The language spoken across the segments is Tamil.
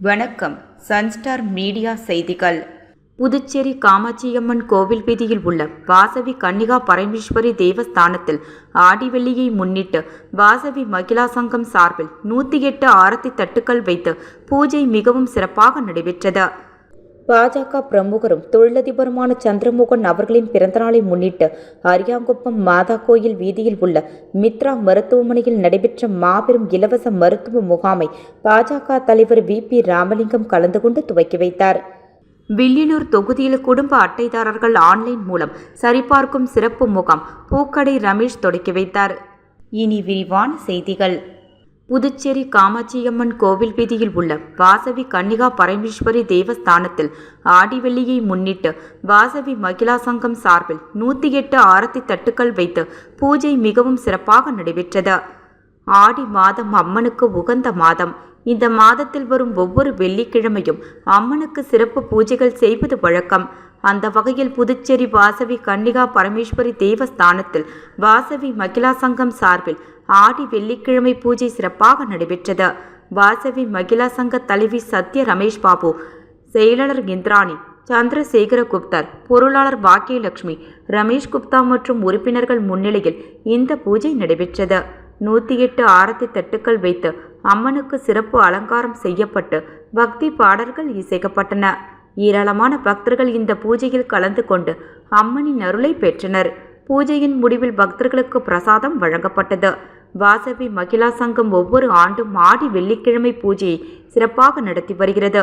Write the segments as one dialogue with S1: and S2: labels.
S1: வணக்கம். சன்ஸ்டார் மீடியா செய்திகள். புதுச்சேரி காமாட்சியம்மன் கோவில் வீதியில் உள்ள வாசவி கன்னிகா பரமேஸ்வரி தேவஸ்தானத்தில் ஆடி வெள்ளியை முன்னிட்டு வாசவி மகிழா சங்கம் சார்பில் 108 ஆரத்தி தட்டுக்கள் வைத்து பூஜை மிகவும் சிறப்பாக நடைபெற்றது. பாஜக பிரமுகரும் தொழிலதிபருமான சந்திரமோகன் அவர்களின் பிறந்தநாளை முன்னிட்டு அரியாங்குப்பம் மாதா கோயில் வீதியில் உள்ள மித்ரா மருத்துவமனையில் நடைபெற்ற மாபெரும் இலவச மருத்துவ முகாமை பாஜக தலைவர் VP ராமலிங்கம் கலந்து கொண்டு துவக்கி வைத்தார். வில்லியனூர் தொகுதியில் குடும்ப அட்டைதாரர்கள் ஆன்லைன் மூலம் சரிபார்க்கும் சிறப்பு முகாம் பூக்கடை ரமேஷ் தொடக்கி வைத்தார். இனி விரிவான செய்திகள். புதுச்சேரி காமாட்சியம்மன் கோவில் வீதியில் உள்ள வாசவி கன்னிகா பரமேஸ்வரி தேவஸ்தானத்தில் ஆடி வெள்ளியை முன்னிட்டு வாசவி மகிழா சங்கம் சார்பில் 108 ஆரத்தி தட்டுக்கள் வைத்து பூஜை மிகவும் சிறப்பாக நடைபெற்றது. ஆடி மாதம் அம்மனுக்கு உகந்த மாதம். இந்த மாதத்தில் வரும் ஒவ்வொரு வெள்ளிக்கிழமையும் அம்மனுக்கு சிறப்பு பூஜைகள் செய்வது வழக்கம். அந்த வகையில் புதுச்சேரி வாசவி கன்னிகா பரமேஸ்வரி தேவஸ்தானத்தில் வாசவி மகிழா சங்கம் சார்பில் ஆடி வெள்ளிக்கிழமை பூஜை சிறப்பாக நடைபெற்றது. வாசவி மகிழா சங்க தலைவி சத்ய ரமேஷ் பாபு, செயலாளர் இந்திராணி, சந்திரசேகர குப்தர், பொருளாளர் பாக்கியலட்சுமி, ரமேஷ் குப்தா மற்றும் உறுப்பினர்கள் முன்னிலையில் இந்த பூஜை நடைபெற்றது. 108 ஆரத்தி தட்டுக்கள் வைத்து அம்மனுக்கு சிறப்பு அலங்காரம் செய்யப்பட்டு பக்தி பாடல்கள் இசைக்கப்பட்டன. ஏராளமான பக்தர்கள் இந்த பூஜையில் கலந்து கொண்டு அம்மனின் அருளை பெற்றனர். பூஜையின் முடிவில் பக்தர்களுக்கு பிரசாதம் வழங்கப்பட்டது. வாசவி மகிழா சங்கம் ஒவ்வொரு ஆண்டும் ஆடி வெள்ளிக்கிழமை பூஜையை சிறப்பாக நடத்தி வருகிறது.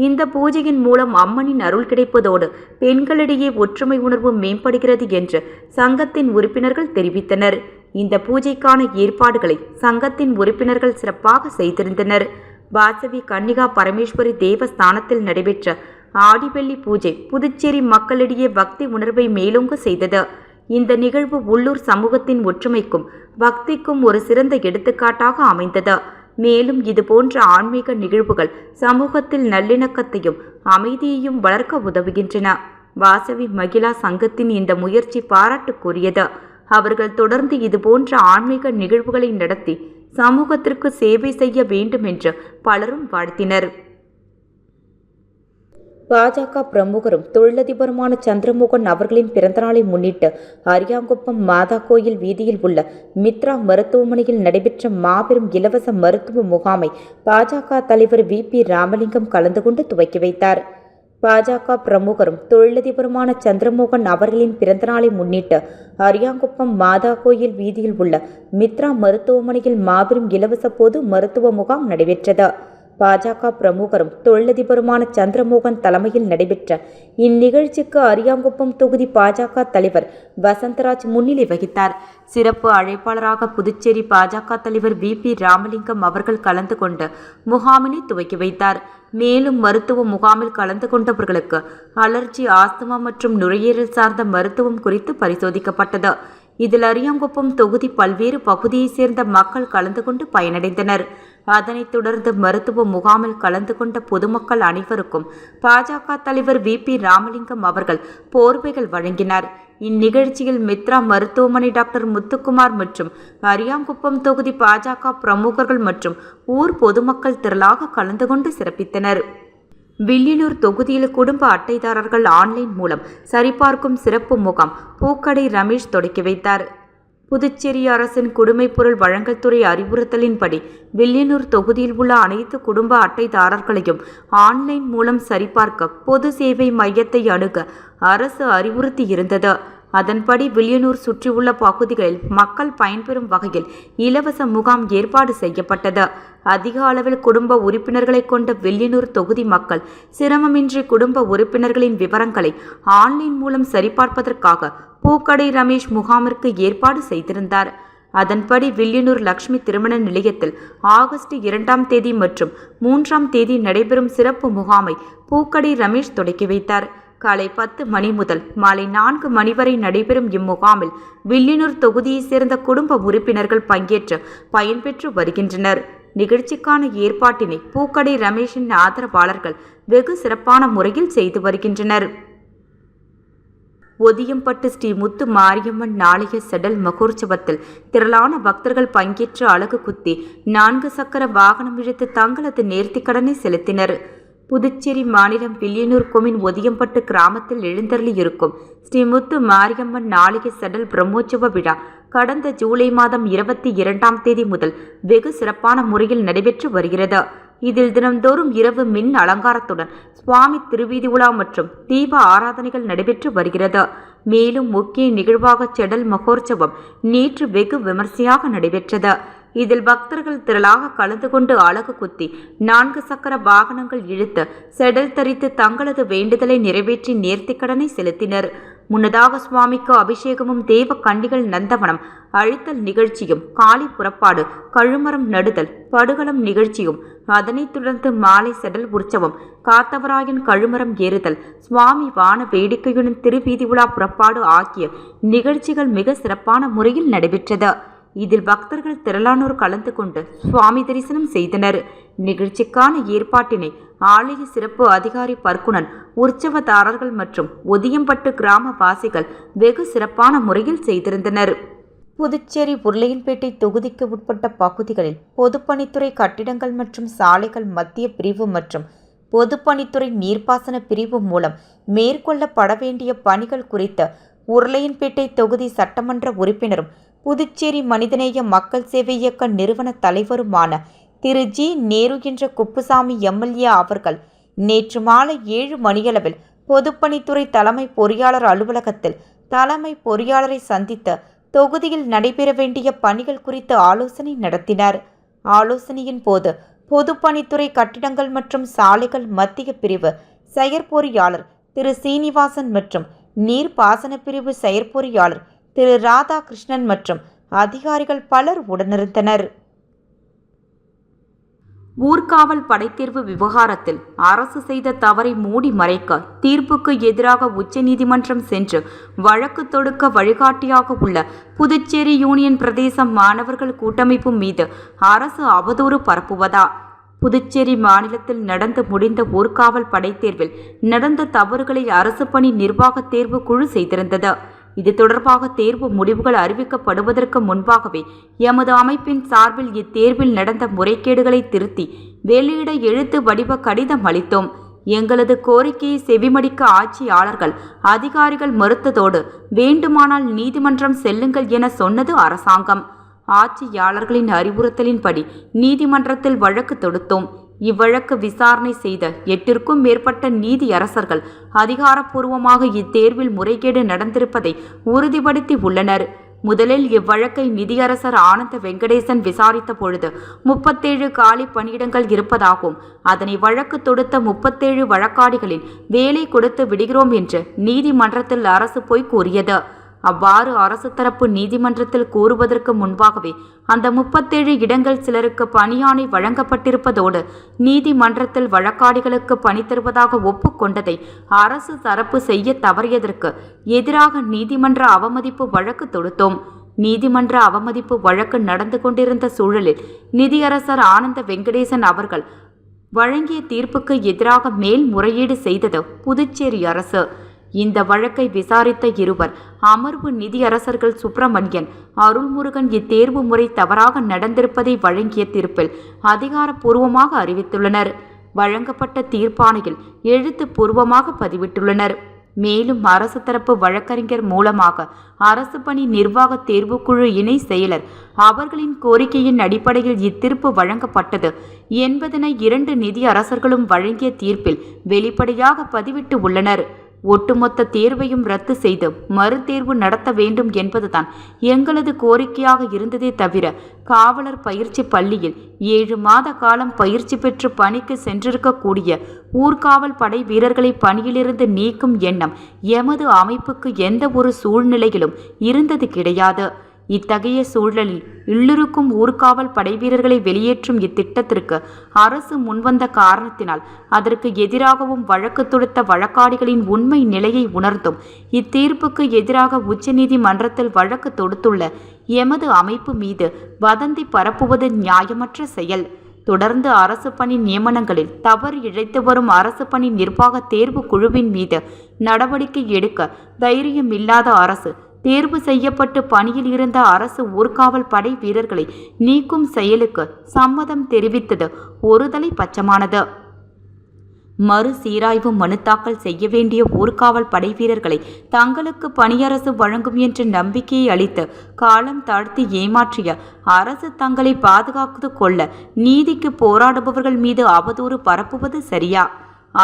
S1: இந்த பூஜையின் மூலம் அம்மனின் அருள் கிடைப்பதோடு பெண்களிடையே ஒற்றுமை உணர்வு மேம்படுகிறது என்று சங்கத்தின் உறுப்பினர்கள் தெரிவித்தனர். இந்த பூஜைக்கான ஏற்பாடுகளை சங்கத்தின் உறுப்பினர்கள் சிறப்பாக செய்திருந்தனர். வாசவி கன்னிகா பரமேஸ்வரி தேவஸ்தானத்தில் நடைபெற்ற ஆடிவெள்ளி பூஜை புதுச்சேரி மக்களிடையே பக்தி உணர்வை மேலோங்க செய்தது. இந்த நிகழ்வு உள்ளூர் சமூகத்தின் ஒற்றுமைக்கும் பக்திக்கும் ஒரு சிறந்த எடுத்துக்காட்டாக அமைந்தது. மேலும் இதுபோன்ற ஆன்மீக நிகழ்வுகள் சமூகத்தில் நல்லிணக்கத்தையும் அமைதியையும் வளர்க்க உதவுகின்றன. வாசவி மகிழா சங்கத்தின் இந்த முயற்சி பாராட்டுக்குரியது. அவர்கள் தொடர்ந்து இதுபோன்ற ஆன்மீக நிகழ்வுகளை நடத்தி சமூகத்திற்கு சேவை செய்ய வேண்டும் என்று பலரும் வாழ்த்தினர். பாஜக பிரமுகரும் தொழிலதிபருமான சந்திரமோகன் அவர்களின் பிறந்தநாளை முன்னிட்டு அரியாங்குப்பம் மாதா கோயில் வீதியில் உள்ள மித்ரா மருத்துவமனையில் நடைபெற்ற மாபெரும் இலவச மருத்துவ முகாமை பாஜக தலைவர் VP ராமலிங்கம் கலந்து கொண்டு துவக்கி வைத்தார். பாஜக பிரமுகரும் தொழிலதிபருமான சந்திரமோகன் அவர்களின் பிறந்தநாளை முன்னிட்டு அரியாங்குப்பம் மாதா கோயில் வீதியில் உள்ள மித்ரா மருத்துவமனையில் மாபெரும் இலவச பொது மருத்துவ முகாம் நடைபெற்றது. பாஜக பிரமுகரும் தொழிலதிபருமான சந்திரமோகன் தலைமையில் நடைபெற்ற இந்நிகழ்ச்சிக்கு அரியாங்குப்பம் தொகுதி பாஜக தலைவர் வசந்தராஜ் முன்னிலை வகித்தார். சிறப்பு அழைப்பாளராக புதுச்சேரி பாஜக தலைவர் VP ராமலிங்கம் அவர்கள் கலந்து கொண்டு முகாமினை துவக்கி வைத்தார். மேலும் மருத்துவ முகாமில் கலந்து கொண்டவர்களுக்கு அலர்ஜி, ஆஸ்துமா மற்றும் நுரையீரல் சார்ந்த மருத்துவம் குறித்து பரிசோதிக்கப்பட்டது. இதில் அரியாங்குப்பம் தொகுதி பல்வேறு பகுதியைச் சேர்ந்த மக்கள் கலந்து கொண்டு பயனடைந்தனர். அதனைத் தொடர்ந்து மருத்துவ முகாமில் கலந்து கொண்ட பொதுமக்கள் அனைவருக்கும் பாஜக தலைவர் VP ராமலிங்கம் அவர்கள் போர்வைகள் வழங்கினார். இந்நிகழ்ச்சியில் மித்ரா மருத்துவமனை டாக்டர் முத்துக்குமார் மற்றும் அரியாங்குப்பம் தொகுதி பாஜக பிரமுகர்கள் மற்றும் ஊர் பொதுமக்கள் திரளாக கலந்து கொண்டு சிறப்பித்தனர். வில்லியனூர் தொகுதியில் குடும்ப அட்டைதாரர்கள் ஆன்லைன் மூலம் சரிபார்க்கும் சிறப்பு முகாம் பூக்கடை ரமேஷ் தொடக்கி வைத்தார். புதுச்சேரி அரசின் குடிமைப் பொருள் வழங்கல் துறை அறிவுறுத்தலின்படி வில்லியனூர் தொகுதியில் உள்ள அனைத்து குடும்ப அட்டைதாரர்களையும் ஆன்லைன் மூலம் சரிபார்க்க பொது சேவை மையத்தை அணுக அரசு அறிவுறுத்தி இருந்தது. அதன்படி வில்லியனூர் சுற்றியுள்ள பகுதிகளில் மக்கள் பயன்பெறும் வகையில் இலவச முகாம் ஏற்பாடு செய்யப்பட்டது. அதிக அளவில் குடும்ப உறுப்பினர்களை கொண்ட வில்லியனூர் தொகுதி மக்கள் சிரமமின்றி குடும்ப உறுப்பினர்களின் விவரங்களை ஆன்லைன் மூலம் சரிபார்ப்பதற்காக பூக்கடை ரமேஷ் முகாமிற்கு ஏற்பாடு செய்திருந்தார். அதன்படி வில்லியனூர் லட்சுமி திருமண நிலையத்தில் ஆகஸ்ட் 2ஆம் தேதி மற்றும் 3ஆம் தேதி நடைபெறும் சிறப்பு முகாமை பூக்கடை ரமேஷ் தொடக்கி வைத்தார். காலை 10 மணி முதல் மாலை 4 மணி வரை நடைபெறும் இம்முகாமில் வில்லியனூர் தொகுதியைச் சேர்ந்த குடும்ப உறுப்பினர்கள் பங்கேற்று பயன்பெற்று வருகின்றனர். நிகழ்ச்சிக்கான ஏற்பாட்டினை பூக்கடை ரமேஷின் ஆதரவாளர்கள் வெகு சிறப்பான முறையில் செய்து வருகின்றனர். ஒதியம்பட்டு ஸ்ரீ முத்து மாரியம்மன் நாளைய செடல் மகோற்சவத்தில் திரளான பக்தர்கள் பங்கேற்று அலகு குத்தி 4 சக்கர வாகனம் இழுத்து தங்களது நேர்த்திக்கடனை செலுத்தினர். புதுச்சேரி மாநிலம் வில்லியனூர் கொம்யூன் ஒதியம்பட்டு கிராமத்தில் எழுந்தருளி இருக்கும் ஸ்ரீ முத்து மாரியம்மன் நாளைய செடல் பிரம்மோற்சவ விழா கடந்த ஜூலை மாதம் 22ஆம் தேதி முதல் வெகு சிறப்பான முறையில் நடைபெற்று வருகிறது. இதில் தினந்தோறும் இரவு மின் அலங்காரத்துடன் சுவாமி திருவீதி உலா மற்றும் தீப ஆராதனைகள் நடைபெற்று வருகிறது. மேலும் முக்கிய நிகழ்வாக செடல் மகோற்சவம் நேற்று வெகு விமர்சையாக நடைபெற்றது. இதில் பக்தர்கள் திரளாக கலந்து கொண்டு அலகு குத்தி 4 சக்கர வாகனங்கள் இழுத்து செடல் தரித்து தங்களது வேண்டுதலை நிறைவேற்றி நேர்த்திக்கடனை செலுத்தினர். முன்னதாக சுவாமிக்கு அபிஷேகமும் தேவ கன்னிகள் நந்தவனம் அழித்தல் நிகழ்ச்சியும், காளி புறப்பாடு, கழுமரம் நடுதல், படுகளம் நிகழ்ச்சியும், அதனைத் தொடர்ந்து மாலை செடல் உற்சவம், காத்தவராயன் கழுமரம் ஏறுதல், சுவாமி வான வேடிக்கையுடன் திருவீதி உலா புறப்பாடு ஆகிய நிகழ்ச்சிகள் மிக சிறப்பான முறையில் நடைபெற்றது. இதில் பக்தர்கள் திரளானோர் கலந்து கொண்டு சுவாமி தரிசனம் செய்தனர். நிகழ்ச்சிக்கான ஏற்பாட்டினை ஆலய சிறப்பு அதிகாரி பர்க்குணன், உற்சவதாரர்கள் மற்றும் ஒதியம்பட்டு கிராமவாசிகள் வெகு சிறப்பான முறையில் செய்திருந்தனர். புதுச்சேரி உருளையன்பேட்டை தொகுதிக்கு உட்பட்ட பகுதிகளில் பொதுப்பணித்துறை கட்டிடங்கள் மற்றும் சாலைகள் மத்திய பிரிவு மற்றும் பொதுப்பணித்துறை நீர்ப்பாசன பிரிவு மூலம் மேற்கொள்ளப்பட வேண்டிய பணிகள் குறித்த உருளையன்பேட்டை தொகுதி சட்டமன்ற உறுப்பினரும் புதுச்சேரி மனிதநேய மக்கள் சேவை இயக்க நிறுவன தலைவருமான திரு ஜி. நேரு என்ற குப்புசாமி எம்எல்ஏ அவர்கள் நேற்று மாலை 7 மணியளவில் பொதுப்பணித்துறை தலைமை பொறியாளர் அலுவலகத்தில் தலைமை பொறியாளரை சந்தித்து தொகுதியில் நடைபெற வேண்டிய பணிகள் குறித்து ஆலோசனை நடத்தினார். ஆலோசனையின் போது பொதுப்பணித்துறை கட்டிடங்கள் மற்றும் சாலைகள் மத்திய பிரிவு செயற்பொறியாளர் திரு சீனிவாசன் மற்றும் நீர்ப்பாசன பிரிவு செயற்பொறியாளர் திரு ராதாகிருஷ்ணன் மற்றும் அதிகாரிகள் பலர் உடனிருந்தனர். ஊர்காவல் படைத்தேர்வு விவகாரத்தில் அரசு செய்த தவறை மூடி மறைக்க தீர்ப்புக்கு எதிராக உச்சநீதிமன்றம் சென்று வழக்கு தொடுக்க வழிகாட்டியாக உள்ள புதுச்சேரி யூனியன் பிரதேச மாணவர்கள் கூட்டமைப்பு மீது அரசு அவதூறு பரப்புவதா? புதுச்சேரி மாநிலத்தில் நடந்து முடிந்த ஊர்காவல் படைத்தேர்வில் நடந்த தவறுகளை அரசு பணி நிர்வாக தேர்வு குழு செய்திருந்தது. இது தொடர்பாக தேர்வு முடிவுகள் அறிவிக்கப்படுவதற்கு முன்பாகவே எமது அமைப்பின் சார்பில் இத்தேர்வில் நடந்த முறைகேடுகளை திருத்தி வெளியிட எழுத்து வடிவ கடிதம் அளித்தோம். எங்களது கோரிக்கையை செவிமடிக்க ஆட்சியாளர்கள் அதிகாரிகள் மறுத்ததோடு வேண்டுமானால் நீதிமன்றம் செல்லுங்கள் என சொன்னது அரசாங்கம். ஆட்சியாளர்களின் அறிவுறுத்தலின்படி நீதிமன்றத்தில் வழக்கு தொடுத்தோம். இவ்வழக்கு விசாரணை செய்த 8ற்கும் மேற்பட்ட நீதியரசர்கள் அதிகாரப்பூர்வமாக இத்தேர்வில் முறைகேடு நடந்திருப்பதை உறுதிப்படுத்தி உள்ளனர். முதலில் இவ்வழக்கை நிதியரசர் ஆனந்த வெங்கடேசன் விசாரித்த பொழுது 37 காலி பணியிடங்கள் இருப்பதாகவும் அதனை வழக்கு தொடுத்த 37 வழக்காடிகளின் வேலை கொடுத்து விடுகிறோம் என்று நீதிமன்றத்தில் அரசு பொய் கூறியது. அவ்வாறு அரசு தரப்பு நீதிமன்றத்தில் கூறுவதற்கு முன்பாகவே அந்த 37 இடங்கள் சிலருக்கு பணியாணை வழங்கப்பட்டிருப்பதோடு நீதிமன்றத்தில் வழக்காடிகளுக்கு பணி தருவதாக ஒப்புக்கொண்டதை அரசு தரப்பு செய்ய தவறியதற்கு எதிராக நீதிமன்ற அவமதிப்பு வழக்கு தொடுத்தோம். நீதிமன்ற அவமதிப்பு வழக்கு நடந்து கொண்டிருந்த சூழலில் நிதியரசர் ஆனந்த வெங்கடேசன் அவர்கள் வழங்கிய தீர்ப்புக்கு எதிராக மேல்முறையீடு செய்தது புதுச்சேரி அரசு. இந்த வழக்கை விசாரித்த இருவர் அமர்வு நீதியரசர்கள் சுப்பிரமணியன், அருள்முருகன் இத்தேர்வு முறை தவறாக நடந்திருப்பதை வழங்கிய தீர்ப்பில் அதிகாரப்பூர்வமாக அறிவித்துள்ளனர். வழங்கப்பட்ட தீர்ப்பாணையில் எழுத்துப்பூர்வமாக பதிவிட்டுள்ளனர். மேலும் அரசு தரப்பு வழக்கறிஞர் மூலமாக அரசு பணி நிர்வாக தேர்வுக்குழு இணை செயலர் அவர்களின் கோரிக்கையின் அடிப்படையில் இத்தீர்ப்பு வழங்கப்பட்டது என்பதனை 2 நிதியரசர்களும் வழங்கிய தீர்ப்பில் வெளிப்படையாக பதிவிட்டு உள்ளனர். ஒட்டுமொத்த தேர்வையும் ரத்து செய்து மறுதேர்வு நடத்த வேண்டும் என்பதுதான் எங்களது கோரிக்கையாக இருந்ததே தவிர காவலர் பயிற்சி பள்ளியில் 7 மாத காலம் பயிற்சி பெற்று பணிக்கு சென்றிருக்கக்கூடிய ஊர்காவல் படை வீரர்களை பணியிலிருந்து நீக்கும் எண்ணம் எமது அமைப்புக்கு எந்த ஒரு சூழ்நிலையிலும் இருந்தது கிடையாது. இத்தகைய சூழலில் உள்ளிருக்கும் ஊர்காவல் படைவீரர்களை வெளியேற்றும் இத்திட்டத்திற்கு அரசு முன்வந்த காரணத்தினால் அதற்கு எதிராகவும் வழக்கு தொடுத்த வழக்காடிகளின் உண்மை நிலையை உணர்ந்தும் இத்தீர்ப்புக்கு எதிராக உச்சநீதிமன்றத்தில் வழக்கு தொடுத்துள்ள எமது அமைப்பு மீது வதந்தி பரப்புவது நியாயமற்ற செயல். தொடர்ந்து அரசு பணி நியமனங்களில் தவறு இழைத்து வரும் அரசு பணி நிர்வாக தேர்வு குழுவின் மீது நடவடிக்கை எடுக்க தைரியமில்லாத அரசு, தேர்வு செய்யப்பட்டு பணியில் இருந்த அரசு ஊர்காவல் படை வீரர்களை நீக்கும் செயலுக்கு சம்மதம் தெரிவித்தது ஒருதலை பட்சமானது. மறுசீராய்வு மனு தாக்கல் செய்ய வேண்டிய ஊர்காவல் படை வீரர்களை தங்களுக்கு பணியரசு வழங்கும் என்ற நம்பிக்கையை அளித்து காலம் தாழ்த்தி ஏமாற்றிய அரசு தங்களை பாதுகாத்து கொள்ள நீதிக்கு போராடுபவர்கள் மீது அவதூறு பரப்புவது சரியா?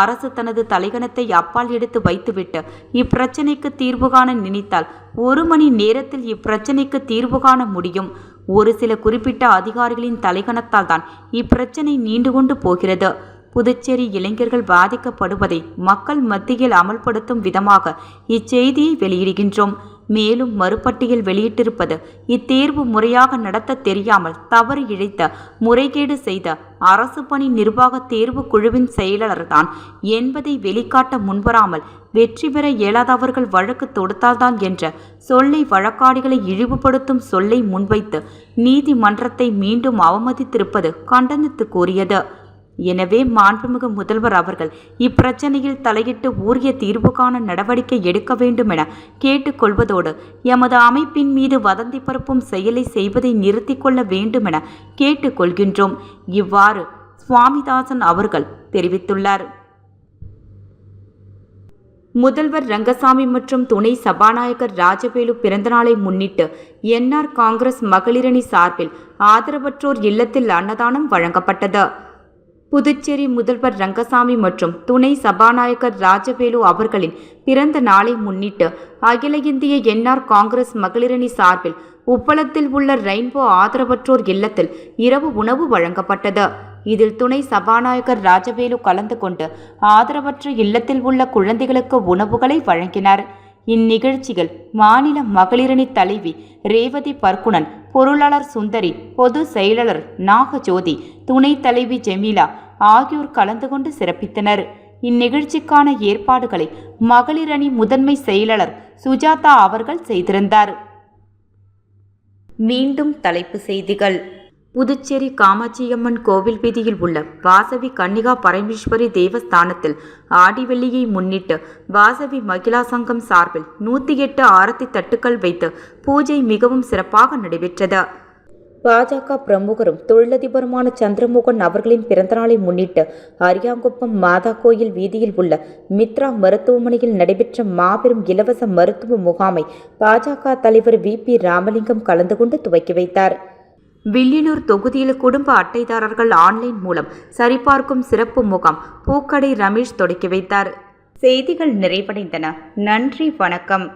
S1: அரசு தனது தலைகணத்தை அப்பால் எடுத்து வைத்துவிட்டு இப்பிரச்சினைக்கு தீர்வு காண நினைத்தால் 1 மணி நேரத்தில் இப்பிரச்சினைக்கு தீர்வு காண முடியும். ஒரு சில குறிப்பிட்ட அதிகாரிகளின் தலைகணத்தால் தான் இப்பிரச்சினை நீண்டு கொண்டு போகிறது. புதுச்சேரி இளைஞர்கள் பாதிக்கப்படுவதை மக்கள் மத்தியில் அமல்படுத்தும் விதமாக இச்செய்தியை வெளியிடுகின்றோம். மேலும் மறுபட்டியல் வெளியிட்டிருப்பது இத்தேர்வு முறையாக நடத்த தெரியாமல் தவறு இழைத்த முறைகேடு செய்த அரசு பணி நிர்வாக தேர்வு குழுவின் செயலாளர்தான் என்பதை வெளிக்காட்ட முன்வராமல் வெற்றி பெற இயலாதவர்கள் வழக்கு தொடுத்தால்தான் என்ற சொல்லை வழக்காடிகளை இழிவுபடுத்தும் சொல்லை முன்வைத்து நீதிமன்றத்தை மீண்டும் அவமதித்திருப்பது கண்டனத்துக்குரியது. எனவே மாண்புமிகு முதல்வர் அவர்கள் இப்பிரச்சனையில் தலையிட்டு உரிய தீர்வு காண நடவடிக்கை எடுக்க வேண்டும் என கேட்டுக்கொள்வதோடு எமது அமைப்பின் மீது வதந்தி பரப்பும் செயலை செய்வதை நிறுத்திக் கொள்ள வேண்டும் என கேட்டுக்கொள்கின்றோம். இவ்வாறு சுவாமிதாசன் அவர்கள் தெரிவித்துள்ளார். முதல்வர் ரங்கசாமி மற்றும் துணை சபாநாயகர் ராஜவேலு பிறந்தநாளை முன்னிட்டு என்ஆர் காங்கிரஸ் மகளிரணி சார்பில் ஆதரவற்றோர் இல்லத்தில் அன்னதானம் வழங்கப்பட்டது. புதுச்சேரி முதல்வர் ரங்கசாமி மற்றும் துணை சபாநாயகர் ராஜவேலு அவர்களின் பிறந்த நாளை முன்னிட்டு அகில இந்திய என்ஆர் காங்கிரஸ் மகளிரணி சார்பில் உப்பளத்தில் உள்ள ரெயின்போ ஆதரவற்றோர் இல்லத்தில் இரவு உணவு வழங்கப்பட்டது. இதில் துணை சபாநாயகர் ராஜவேலு கலந்து கொண்டு ஆதரவற்ற இல்லத்தில் உள்ள குழந்தைகளுக்கு உணவுகளை வழங்கினார். இந்நிகழ்ச்சியில் மாநில மகளிரணி தலைவி ரேவதி பர்குணன், பொருளாளர் சுந்தரி, பொது செயலாளர் நாகஜோதி, துணைத் தலைவி ஜெமீலா ஆகியோர் கலந்து கொண்டு சிறப்பித்தனர். இந்நிகழ்ச்சிக்கான ஏற்பாடுகளை மகளிரணி முதன்மை செயலாளர் சுஜாதா அவர்கள் செய்திருந்தார். மீண்டும் தலைப்பு செய்திகள். புதுச்சேரி காமாட்சியம்மன் கோவில் வீதியில் உள்ள வாசவி கன்னிகா பரமேஸ்வரி தேவஸ்தானத்தில் ஆடிவெள்ளியை முன்னிட்டு வாசவி மகிழா சங்கம் சார்பில் 108 ஆரத்தி தட்டுக்கள் வைத்து பூஜை மிகவும் சிறப்பாக நடைபெற்றது. பாஜக பிரமுகரும் தொழிலதிபருமான சந்திரமோகன் அவர்களின் பிறந்தநாளை முன்னிட்டு அரியாங்குப்பம் மாதா கோயில் வீதியில் உள்ள மித்ரா மருத்துவமனையில் நடைபெற்ற மாபெரும் இலவச மருத்துவ முகாமை பாஜக தலைவர் VP ராமலிங்கம் கலந்து கொண்டு துவக்கி வைத்தார். வில்லியனூர் தொகுதியில் குடும்ப அட்டைதாரர்கள் ஆன்லைன் மூலம் சரிபார்க்கும் சிறப்பு முகாம் பூக்கடை ரமேஷ் தொடக்கி வைத்தார். செய்திகள் நிறைவடைந்தன. நன்றி, வணக்கம்.